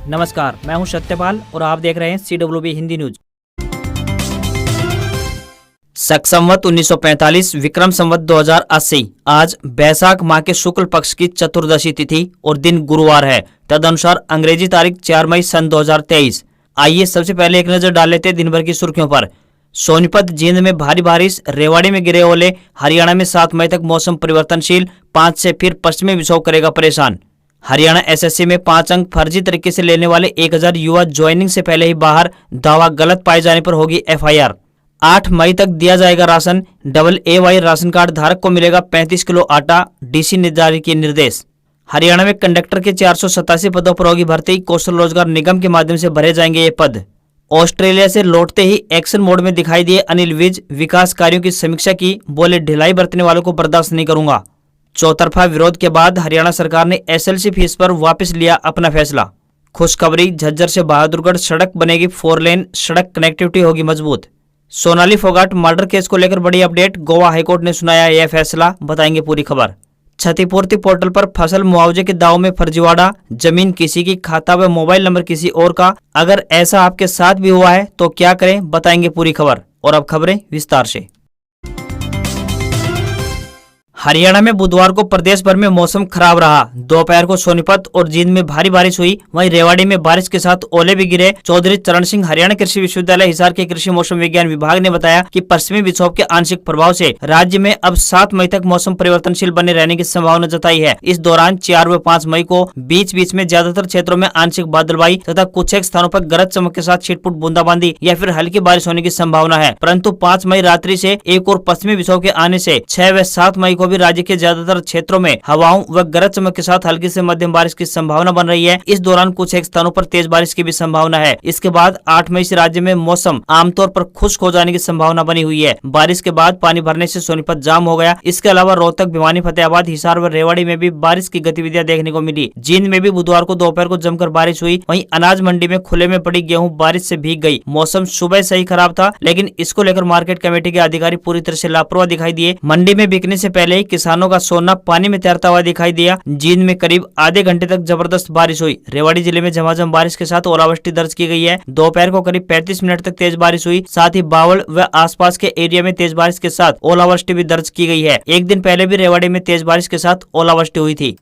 नमस्कार, मैं हूं सत्यपाल और आप देख रहे हैं CWB हिंदी न्यूज। शक संवत 1945 विक्रम संवत 2080 आज बैसाख माह के शुक्ल पक्ष की चतुर्दशी तिथि और दिन गुरुवार है। तदनुसार अंग्रेजी तारीख 4 मई सन 2023। आइए सबसे पहले एक नजर डाल लेते हैं दिन भर की सुर्खियों पर। सोनीपत जींद में भारी बारिश, रेवाड़ी में गिरे ओले, हरियाणा में 7 मई तक मौसम परिवर्तनशील, 5 से फिर पश्चिमी विक्षोभ करेगा परेशान। हरियाणा SSC में 5 अंक फर्जी तरीके से लेने वाले 1000 युवा ज्वाइनिंग से पहले ही बाहर, दावा गलत पाए जाने पर होगी FIR। 8 मई तक दिया जाएगा राशन, AA राशन कार्ड धारक को मिलेगा 35 किलो आटा, DC ने जारी किए निर्देश। हरियाणा में कंडक्टर के 487 पदों पर होगी भर्ती, कौशल रोजगार निगम के माध्यम से भरे जाएंगे ये पद। ऑस्ट्रेलिया से लौटते ही एक्शन मोड में दिखाई दिए अनिल विज, विकास कार्यों की समीक्षा की, बोले ढिलाई बरतने वालों को बर्दाश्त नहीं करूंगा। चौतरफा विरोध के बाद हरियाणा सरकार ने SLC फीस पर वापस लिया अपना फैसला। खुशखबरी, झज्जर से बहादुरगढ़ सड़क बनेगी 4 लेन, सड़क कनेक्टिविटी होगी मजबूत। सोनाली फोगाट मर्डर केस को लेकर बड़ी अपडेट, गोवा हाईकोर्ट ने सुनाया यह फैसला, बताएंगे पूरी खबर। क्षतिपूर्ति पोर्टल पर फसल मुआवजे के दावों में फर्जीवाड़ा, जमीन किसी की, खाता व मोबाइल नंबर किसी और का। अगर ऐसा आपके साथ भी हुआ है तो क्या करें, बताएंगे पूरी खबर। और अब खबरें विस्तार से। हरियाणा में बुधवार को प्रदेश भर में मौसम खराब रहा। दोपहर को सोनीपत और जींद में भारी बारिश हुई, वहीं रेवाड़ी में बारिश के साथ ओले भी गिरे। चौधरी चरण सिंह हरियाणा कृषि विश्वविद्यालय हिसार के कृषि मौसम विज्ञान विभाग ने बताया कि पश्चिमी विक्षोभ के आंशिक प्रभाव से राज्य में अब 7 मई तक मौसम परिवर्तनशील बने रहने की संभावना जताई है। इस दौरान 4 व 5 मई को बीच बीच में ज्यादातर क्षेत्रों में आंशिक बादलबाई तथा कुछ एक स्थानों पर गरज चमक के साथ छिटपुट बूंदाबांदी या फिर हल्की बारिश होने की संभावना है। परंतु 5 मई रात्रि से एक और पश्चिमी विक्षोभ के आने से 6 व 7 मई को भी राज्य के ज्यादातर क्षेत्रों में हवाओं व गरज चमक के साथ हल्की से मध्यम बारिश की संभावना बन रही है। इस दौरान कुछ एक स्थानों पर तेज बारिश की भी संभावना है। इसके बाद 8 मई से राज्य में मौसम आमतौर पर खुश्क हो जाने की संभावना बनी हुई है। बारिश के बाद पानी भरने से सोनीपत जाम हो गया। इसके अलावा रोहतक, भिवानी, फतेहाबाद, हिसार व रेवाड़ी में भी बारिश की गतिविधियां देखने को मिली। जींद में भी बुधवार को दोपहर को जमकर बारिश हुई। वहीं अनाज मंडी में खुले में पड़ी गेहूं बारिश से भीग गई। मौसम सुबह से ही खराब था, लेकिन इसको लेकर मार्केट कमेटी के अधिकारी पूरी तरह से लापरवाह दिखाई दिए। मंडी में बिकने से पहले ही किसानों का सोना पानी में तैरता हुआ दिखाई दिया। जींद में करीब आधे घंटे तक जबरदस्त बारिश हुई। रेवाड़ी जिले में झमाझम बारिश के साथ ओलावृष्टि दर्ज की गई है। दोपहर को करीब 35 मिनट तक तेज बारिश हुई। साथ ही बावल व आसपास के एरिया में तेज बारिश के साथ ओलावृष्टि भी दर्ज की गई है। एक दिन पहले भी रेवाड़ी में तेज बारिश के साथ ओलावृष्टि हुई थी।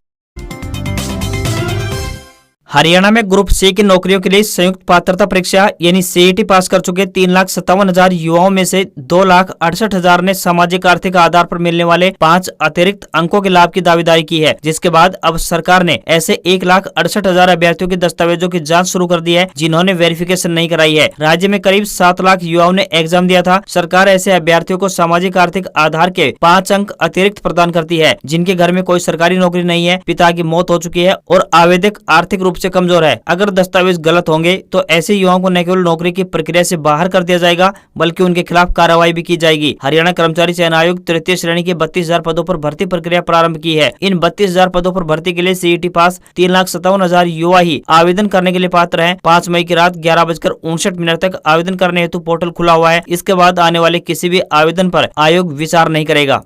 हरियाणा में ग्रुप C की नौकरियों के लिए संयुक्त पात्रता परीक्षा यानी CET पास कर चुके 3,57,000 युवाओं में से 2,68,000 ने सामाजिक आर्थिक आधार पर मिलने वाले 5 अतिरिक्त अंकों के लाभ की दावेदारी की है, जिसके बाद अब सरकार ने ऐसे 1,68,000 अभ्यर्थियों के दस्तावेजों की जांच शुरू कर दी है, जिन्होंने वेरिफिकेशन नहीं कराई है। राज्य में करीब 7 लाख युवाओं ने एग्जाम दिया था। सरकार ऐसे अभ्यर्थियों को सामाजिक आर्थिक आधार के 5 अंक अतिरिक्त प्रदान करती है, जिनके घर में कोई सरकारी नौकरी नहीं है, पिता की मौत हो चुकी है और आवेदक आर्थिक रूप से कमजोर है। अगर दस्तावेज गलत होंगे तो ऐसे युवाओं को न केवल नौकरी की प्रक्रिया से बाहर कर दिया जाएगा, बल्कि उनके खिलाफ कार्रवाई भी की जाएगी। हरियाणा कर्मचारी चयन आयोग तृतीय श्रेणी के 32,000 पदों पर भर्ती प्रक्रिया प्रारंभ की है। इन 32,000 पदों पर भर्ती के लिए CET पास 3,57,000 युवा ही आवेदन करने के लिए पात्र हैं। 5 मई की रात 11:59 तक आवेदन करने हेतु पोर्टल खुला हुआ है। इसके बाद आने वाले किसी भी आवेदन पर आयोग विचार नहीं करेगा।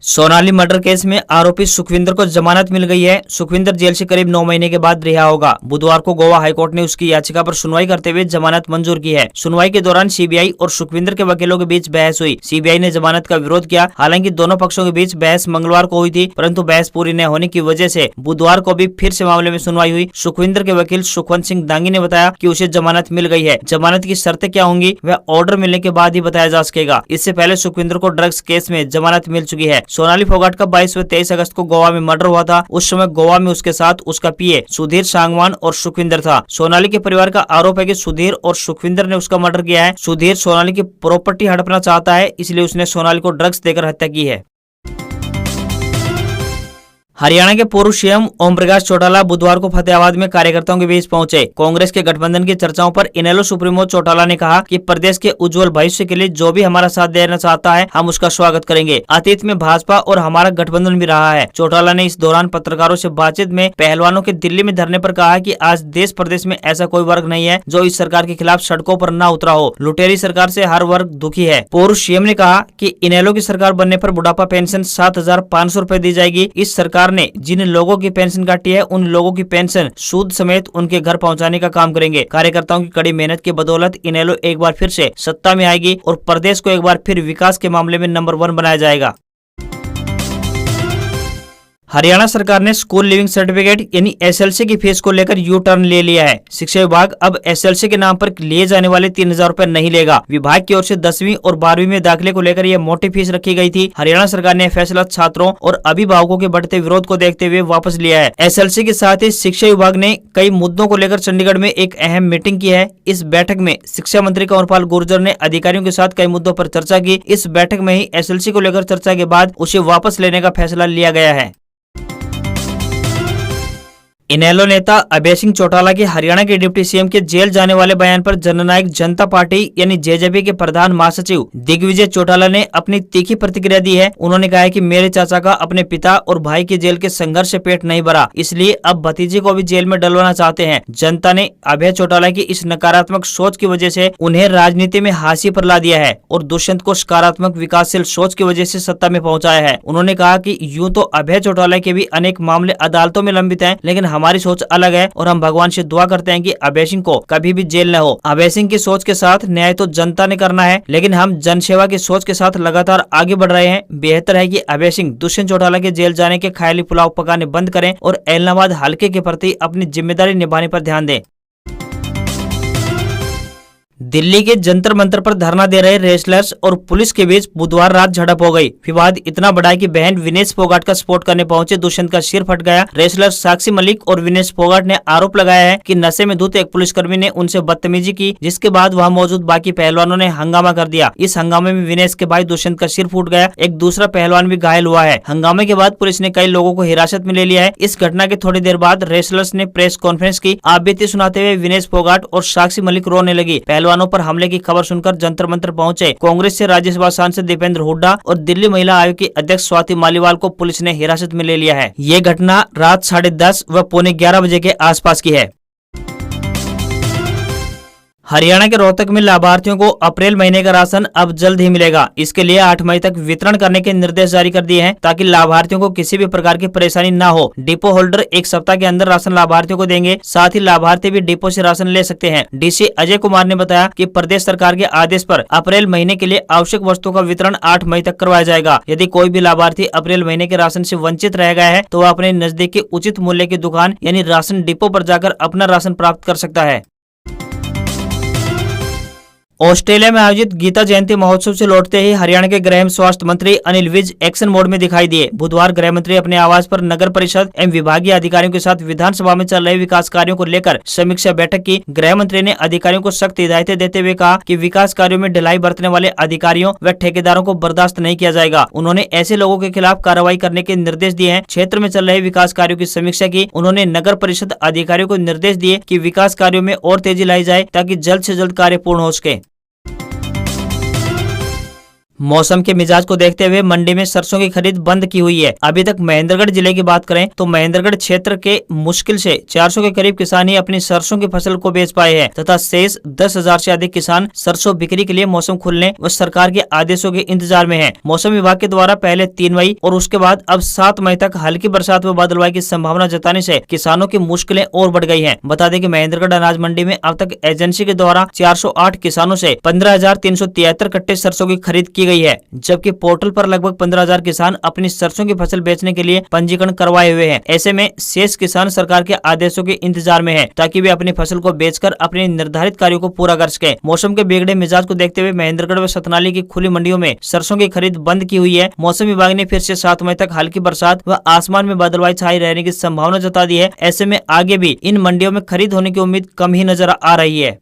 सोनाली मर्डर केस में आरोपी सुखविंदर को जमानत मिल गई है। सुखविंदर जेल से करीब 9 महीने के बाद रिहा होगा। बुधवार को गोवा हाईकोर्ट ने उसकी याचिका पर सुनवाई करते हुए जमानत मंजूर की है। सुनवाई के दौरान CBI और सुखविंदर के वकीलों के बीच बहस हुई। CBI ने जमानत का विरोध किया। हालांकि दोनों पक्षों के बीच बहस मंगलवार को हुई थी, परंतु बहस पूरी न होने की वजह से बुधवार को भी फिर से मामले में सुनवाई हुई। सुखविंदर के वकील सुखवंत सिंह दांगी ने बताया कि उसे जमानत मिल गई है। जमानत की शर्तें क्या होंगी वह ऑर्डर मिलने के बाद ही बताया जा सकेगा। इससे पहले सुखविंदर को ड्रग्स केस में जमानत मिल चुकी है। सोनाली फोगाट का 22 व 23 अगस्त को गोवा में मर्डर हुआ था। उस समय गोवा में उसके साथ उसका PA सुधीर सांगवान और सुखविंदर था। सोनाली के परिवार का आरोप है कि सुधीर और सुखविंदर ने उसका मर्डर किया है। सुधीर सोनाली की प्रॉपर्टी हड़पना चाहता है, इसलिए उसने सोनाली को ड्रग्स देकर हत्या की है। हरियाणा के पूर्व CM ओम प्रकाश चौटाला बुधवार को फतेहाबाद में कार्यकर्ताओं के बीच पहुंचे। कांग्रेस के गठबंधन की चर्चाओं पर इनेलो सुप्रीमो चौटाला ने कहा कि प्रदेश के उज्जवल भविष्य के लिए जो भी हमारा साथ देना चाहता है, हम उसका स्वागत करेंगे। अतीत में भाजपा और हमारा गठबंधन भी रहा है। चौटाला ने इस दौरान पत्रकारों से बातचीत में पहलवानों के दिल्ली में धरने पर कहा कि आज देश प्रदेश में ऐसा कोई वर्ग नहीं है जो इस सरकार के खिलाफ सड़कों पर न उतरा हो। लुटेरी सरकार से हर वर्ग दुखी है। पूर्व CM ने कहा कि इनेलो की सरकार बनने पर बुढ़ापा पेंशन 7,500 रूपए दी जाएगी। इस सरकार सरकार ने जिन लोगों की पेंशन काटी है उन लोगों की पेंशन सूद समेत उनके घर पहुंचाने का काम करेंगे। कार्यकर्ताओं की कड़ी मेहनत की बदौलत इनेलो एक बार फिर से सत्ता में आएगी और प्रदेश को एक बार फिर विकास के मामले में नंबर 1 बनाया जाएगा। हरियाणा सरकार ने स्कूल लिविंग सर्टिफिकेट यानी एसएलसी की फीस को लेकर यू टर्न ले लिया है। शिक्षा विभाग अब एसएलसी के नाम पर लिए जाने वाले 3000 रुपए नहीं लेगा। विभाग की ओर से 10वीं और 12वीं में दाखिले को लेकर यह मोटी फीस रखी गई थी। हरियाणा सरकार ने फैसला छात्रों और अभिभावकों के बढ़ते विरोध को देखते हुए वापस लिया है। एसएलसी के साथ ही शिक्षा विभाग ने कई मुद्दों को लेकर चंडीगढ़ में एक अहम मीटिंग की है। इस बैठक में शिक्षा मंत्री कंवरपाल गुर्जर ने अधिकारियों के साथ कई मुद्दों पर चर्चा की। इस बैठक में ही एसएलसी को लेकर चर्चा के बाद उसे वापस लेने का फैसला लिया गया है। इनेलो नेता अभय सिंह चौटाला के हरियाणा के डिप्टी सीएम के जेल जाने वाले बयान पर जननायक जनता पार्टी यानी जेजेपी के प्रधान महासचिव दिग्विजय चौटाला ने अपनी तीखी प्रतिक्रिया दी है। उन्होंने कहा है कि मेरे चाचा का अपने पिता और भाई के जेल के संघर्ष से पेट नहीं भरा, इसलिए अब भतीजे को भी जेल में डलवाना चाहते हैं। जनता ने अभय चौटाला की इस नकारात्मक सोच की वजह से उन्हें राजनीति में हाशिए पर ला दिया है और दुष्यंत को सकारात्मक विकासशील सोच की वजह से सत्ता में पहुंचाया है। उन्होंने कहा कि यूं तो अभय चौटाला के भी अनेक मामले अदालतों में लंबित हैं, लेकिन हमारी सोच अलग है और हम भगवान से दुआ करते हैं कि अभय सिंह को कभी भी जेल न हो। अभय सिंह की सोच के साथ न्याय तो जनता ने करना है, लेकिन हम जनसेवा की सोच के साथ लगातार आगे बढ़ रहे हैं। बेहतर है कि अभय सिंह दुष्यंत चौटाला के जेल जाने के ख्याली पुलाव पकाने बंद करें और एलनाबाद हल्के के प्रति अपनी जिम्मेदारी निभाने पर ध्यान दें। दिल्ली के जंतर मंतर पर धरना दे रहे रेसलर्स और पुलिस के बीच बुधवार रात झड़प हो गई। विवाद इतना बढ़ा कि बहन विनेश फोगाट का सपोर्ट करने पहुंचे दुष्यंत का सिर फट गया। रेसलर साक्षी मलिक और विनेश फोगाट ने आरोप लगाया है कि नशे में धुत एक पुलिसकर्मी ने उनसे बदतमीजी की, जिसके बाद वहां मौजूद बाकी पहलवानों ने हंगामा कर दिया। इस हंगामे में विनेश के भाई दुष्यंत का सिर फूट गया। एक दूसरा पहलवान भी घायल हुआ है। हंगामे के बाद पुलिस ने कई लोगों को हिरासत में ले लिया है। इस घटना के थोड़ी देर बाद रेसलर्स ने प्रेस कॉन्फ्रेंस की। आप बीती सुनाते हुए विनेश फोगाट और साक्षी मलिक रोने लगी। पहलवानों पर हमले की खबर सुनकर जंतर मंतर पहुंचे कांग्रेस से राज्यसभा सांसद दीपेंद्र हुड्डा और दिल्ली महिला आयोग की अध्यक्ष स्वाति मालीवाल को पुलिस ने हिरासत में ले लिया है। ये घटना रात 10:30 व 11:45 बजे के आसपास की है। हरियाणा के रोहतक में लाभार्थियों को अप्रैल महीने का राशन अब जल्द ही मिलेगा। इसके लिए 8 मई तक वितरण करने के निर्देश जारी कर दिए हैं ताकि लाभार्थियों को किसी भी प्रकार की परेशानी न हो। डिपो होल्डर 1 सप्ताह के अंदर राशन लाभार्थियों को देंगे। साथ ही लाभार्थी भी डिपो से राशन ले सकते हैं। डीसी अजय कुमार ने बताया कि प्रदेश सरकार के आदेश पर अप्रैल महीने के लिए आवश्यक वस्तुओं का वितरण 8 मई तक करवाया जाएगा। यदि कोई भी लाभार्थी अप्रैल महीने के राशन से वंचित रह गया है तो वह अपने नजदीक की उचित मूल्य की दुकान यानी राशन डिपो पर जाकर अपना राशन प्राप्त कर सकता है। ऑस्ट्रेलिया में आयोजित गीता जयंती महोत्सव से लौटते ही हरियाणा के गृह एवं स्वास्थ्य मंत्री अनिल विज एक्शन मोड में दिखाई दिए। बुधवार गृह मंत्री अपने आवास पर नगर परिषद एवं विभागीय अधिकारियों के साथ विधानसभा में चल रहे विकास कार्यों को लेकर समीक्षा बैठक की। गृह मंत्री ने अधिकारियों को सख्त हिदायतें देते हुए कहा कि विकास कार्यों में ढिलाई बरतने वाले अधिकारियों व ठेकेदारों को बर्दाश्त नहीं किया जाएगा। उन्होंने ऐसे लोगों के खिलाफ कार्रवाई करने के निर्देश दिए हैं। क्षेत्र में चल रहे विकास कार्यों की समीक्षा की। उन्होंने नगर परिषद अधिकारियों को निर्देश दिए कि विकास कार्यों में और तेजी लाई जाए ताकि जल्द से जल्द कार्य पूर्ण हो सके। मौसम के मिजाज को देखते हुए मंडी में सरसों की खरीद बंद की हुई है। अभी तक महेंद्रगढ़ जिले की बात करें तो महेंद्रगढ़ क्षेत्र के मुश्किल से 400 के करीब किसान ही अपनी सरसों की फसल को बेच पाए हैं तथा शेष 10,000 से अधिक किसान सरसों बिक्री के लिए मौसम खुलने व सरकार के आदेशों के इंतजार में हैं। मौसम विभाग के द्वारा पहले 3 मई और उसके बाद अब 7 मई तक हल्की बरसात व बादलवाई की संभावना जताने से किसानों की मुश्किलें और बढ़ गई हैं। बता दें कि महेंद्रगढ़ अनाज मंडी में अब तक एजेंसी के द्वारा 408 किसानों से 15,373 कट्टे सरसों की खरीद की गई है, जबकि पोर्टल पर लगभग 15,000 किसान अपनी सरसों की फसल बेचने के लिए पंजीकरण करवाए हुए हैं। ऐसे में शेष किसान सरकार के आदेशों के इंतजार में हैं ताकि वे अपनी फसल को बेचकर अपने निर्धारित कार्यों को पूरा कर सके। मौसम के बिगड़े मिजाज को देखते हुए महेंद्रगढ़ व सतनाली की खुली मंडियों में सरसों की खरीद बंद की हुई है। मौसम विभाग ने फिर से 7 मई तक हल्की बरसात व आसमान में बादलवाई छाई रहने की संभावना जता दी है। ऐसे में आगे भी इन मंडियों में खरीद होने की उम्मीद कम ही नजर आ रही है।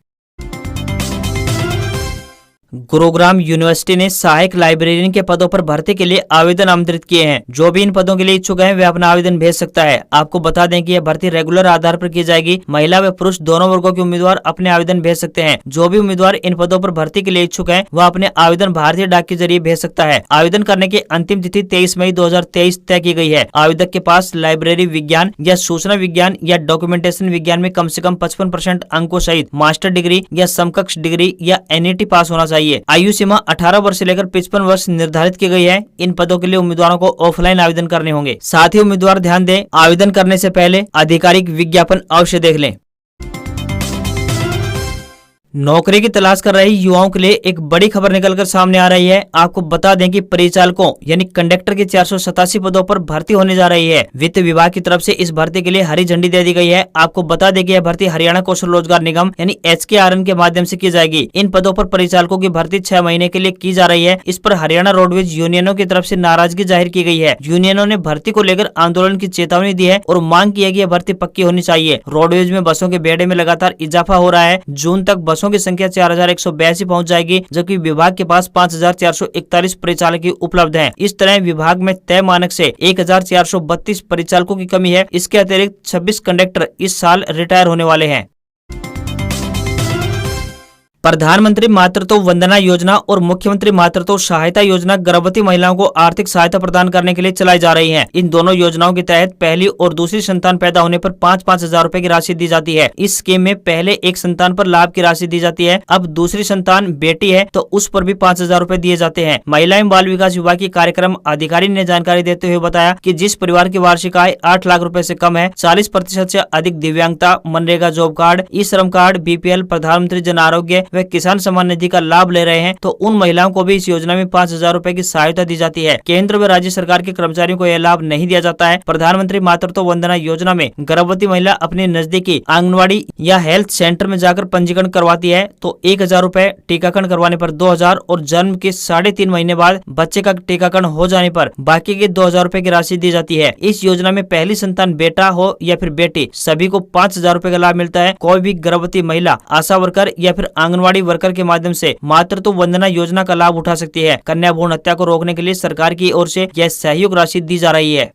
गुरुग्राम यूनिवर्सिटी ने सहायक लाइब्रेरियन के पदों पर भर्ती के लिए आवेदन आमंत्रित किए हैं। जो भी इन पदों के लिए इच्छुक हैं वे अपना आवेदन भेज सकता है। आपको बता दें कि यह भर्ती रेगुलर आधार पर की जाएगी। महिला व पुरुष दोनों वर्गों के उम्मीदवार अपने आवेदन भेज सकते हैं। जो भी उम्मीदवार इन पदों पर भर्ती के लिए इच्छुक है वह अपने आवेदन भारतीय डाक के जरिए भेज सकता है। आवेदन करने की अंतिम तिथि 23 मई 2023 तय की गई है। आवेदक के पास लाइब्रेरी विज्ञान या सूचना विज्ञान या डॉक्यूमेंटेशन विज्ञान में कम से कम 55% अंकों सहित मास्टर डिग्री या समकक्ष डिग्री या NET पास होना चाहिए। लगाइए। आयु सीमा 18 वर्ष से लेकर 55 वर्ष निर्धारित की गई है। इन पदों के लिए उम्मीदवारों को ऑफलाइन आवेदन करने होंगे। साथ ही उम्मीदवार ध्यान दें, आवेदन करने से पहले आधिकारिक विज्ञापन अवश्य देख लें। नौकरी की तलाश कर रहे युवाओं के लिए एक बड़ी खबर निकलकर सामने आ रही है। आपको बता दें कि परिचालकों यानी कंडक्टर के 487 पदों पर भर्ती होने जा रही है। वित्त विभाग की तरफ से इस भर्ती के लिए हरी झंडी दे दी गई है। आपको बता दें कि यह भर्ती हरियाणा कौशल रोजगार निगम यानी HKRN के माध्यम से की जाएगी। इन पदों पर परिचालकों की भर्ती 6 महीने के लिए की जा रही है। इस पर हरियाणा रोडवेज यूनियनों की तरफ से नाराजगी जाहिर की गई है। यूनियनों ने भर्ती को लेकर आंदोलन की चेतावनी दी है और मांग की है कि यह भर्ती पक्की होनी चाहिए। रोडवेज में बसों के बेड़े में लगातार इजाफा हो रहा है। जून तक बसों की संख्या 4182 पहुंच जाएगी, जबकि विभाग के पास 5441 परिचालक ही उपलब्ध हैं। इस तरह विभाग में तय मानक से 1432 परिचालकों की कमी है। इसके अतिरिक्त 26 कंडक्टर इस साल रिटायर होने वाले हैं। प्रधानमंत्री मातृत्व वंदना योजना और मुख्यमंत्री मातृत्व सहायता योजना गर्भवती महिलाओं को आर्थिक सहायता प्रदान करने के लिए चलाई जा रही है। इन दोनों योजनाओं के तहत पहली और दूसरी संतान पैदा होने पर 5-5 हजार रूपए की राशि दी जाती है। इस स्कीम में पहले एक संतान पर लाभ की राशि दी जाती है। अब दूसरी संतान बेटी है तो उस पर भी 5 हजार रूपए दिए जाते हैं। महिला एवं बाल विकास विभाग की कार्यक्रम अधिकारी ने जानकारी देते हुए बताया कि जिस परिवार की वार्षिक आय 8 लाख रूपए से कम है, 40% से अधिक दिव्यांगता, मनरेगा जॉब कार्ड, ई श्रम कार्ड, BPL, प्रधानमंत्री जन आरोग्य व किसान सम्मान निधि का लाभ ले रहे हैं तो उन महिलाओं को भी इस योजना में 5 हजार रूपए की सहायता दी जाती है। केंद्र व राज्य सरकार के कर्मचारियों को यह लाभ नहीं दिया जाता है। प्रधानमंत्री मातृत्व वंदना योजना में गर्भवती महिला अपने नजदीकी आंगनवाड़ी या हेल्थ सेंटर में जाकर पंजीकरण करवाती है तो 1000 रूपए, टीकाकरण करवाने पर 2000 और जन्म के 3.5 महीने बाद बच्चे का टीकाकरण हो जाने पर बाकी के 2000 रूपए की राशि दी जाती है। इस योजना में पहली संतान बेटा हो या फिर बेटी, सभी को 5 हजार रूपए का लाभ मिलता है। कोई भी गर्भवती महिला आशा वर्कर या फिर आंगनवाड़ी वर्कर के माध्यम से मातृत्व वंदना योजना का लाभ उठा सकती है। कन्या भ्रूण हत्या को रोकने के लिए सरकार की ओर से यह सहयोग राशि दी जा रही है।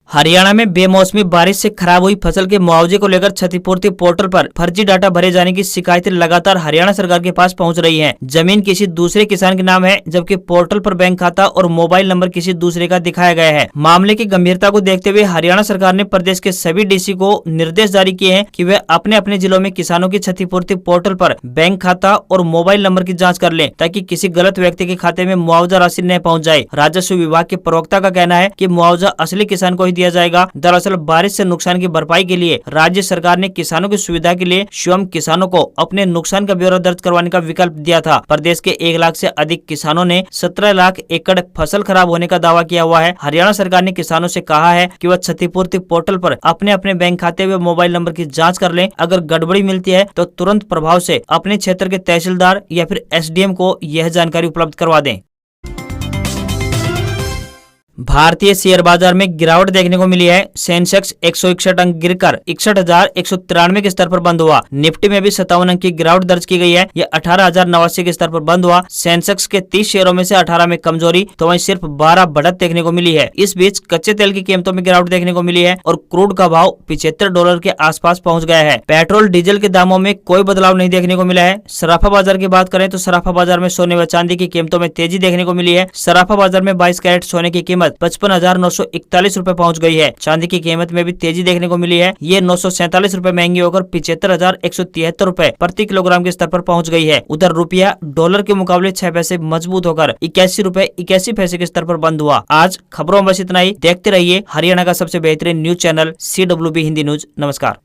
हरियाणा में बेमौसमी बारिश से खराब हुई फसल के मुआवजे को लेकर क्षतिपूर्ति पोर्टल पर फर्जी डाटा भरे जाने की शिकायतें लगातार हरियाणा सरकार के पास पहुंच रही हैं। जमीन किसी दूसरे किसान के नाम है, जबकि पोर्टल पर बैंक खाता और मोबाइल नंबर किसी दूसरे का दिखाया गया है। मामले की गंभीरता को देखते हुए हरियाणा सरकार ने प्रदेश के सभी DC को निर्देश जारी किए हैं कि वे अपने अपने जिलों में किसानों की क्षतिपूर्ति पोर्टल पर बैंक खाता और मोबाइल नंबर की जाँच कर लें, ताकि किसी गलत व्यक्ति के खाते में मुआवजा राशि न पहुँच जाए। राजस्व विभाग के प्रवक्ता का कहना है कि मुआवजा असली किसान को ही दिया जाएगा। दरअसल बारिश से नुकसान की भरपाई के लिए राज्य सरकार ने किसानों की सुविधा के लिए स्वयं किसानों को अपने नुकसान का ब्यौरा दर्ज करवाने का विकल्प दिया था। प्रदेश के 1 लाख से अधिक किसानों ने 17 लाख एकड़ फसल खराब होने का दावा किया हुआ है। हरियाणा सरकार ने किसानों से कहा है कि वह क्षतिपूर्ति पोर्टल पर अपने अपने बैंक खाते व मोबाइल नंबर की जाँच कर लें। अगर गड़बड़ी मिलती है तो तुरंत प्रभाव से अपने क्षेत्र के तहसीलदार या फिर SDM को यह जानकारी उपलब्ध करवा दें। भारतीय शेयर बाजार में गिरावट देखने को मिली है। सेंसेक्स 161 अंक गिरकर 61,193 के स्तर पर बंद हुआ। निफ्टी में भी 57 अंक की गिरावट दर्ज की गई है। यह 18,089 के स्तर पर बंद हुआ। सेंसेक्स के 30 शेयरों में से 18 में कमजोरी तो वहीं सिर्फ 12 बढ़त देखने को मिली है। इस बीच कच्चे तेल की कीमतों में गिरावट देखने को मिली है और क्रूड का भाव $75 के आसपास पहुंच गया है। पेट्रोल डीजल के दामों में कोई बदलाव नहीं देखने को मिला है। सराफा बाजार की बात करें तो सराफा बाजार में सोने व चांदी की कीमतों में तेजी देखने को मिली है। सराफा बाजार में 22 कैरेट सोने की कीमत 55,941 रूपए पहुंच गई है। चांदी की कीमत में भी तेजी देखने को मिली है। ये 947 रूपए महंगी होकर 75,173 रूपए प्रति किलोग्राम के स्तर पर पहुंच गई है। उधर रुपया डॉलर के मुकाबले 6 पैसे मजबूत होकर 81 रूपए 81 पैसे के स्तर पर बंद हुआ। आज खबरों में बस इतना ही। देखते रहिए हरियाणा का सबसे बेहतरीन news channel CWB Hindi news. नमस्कार।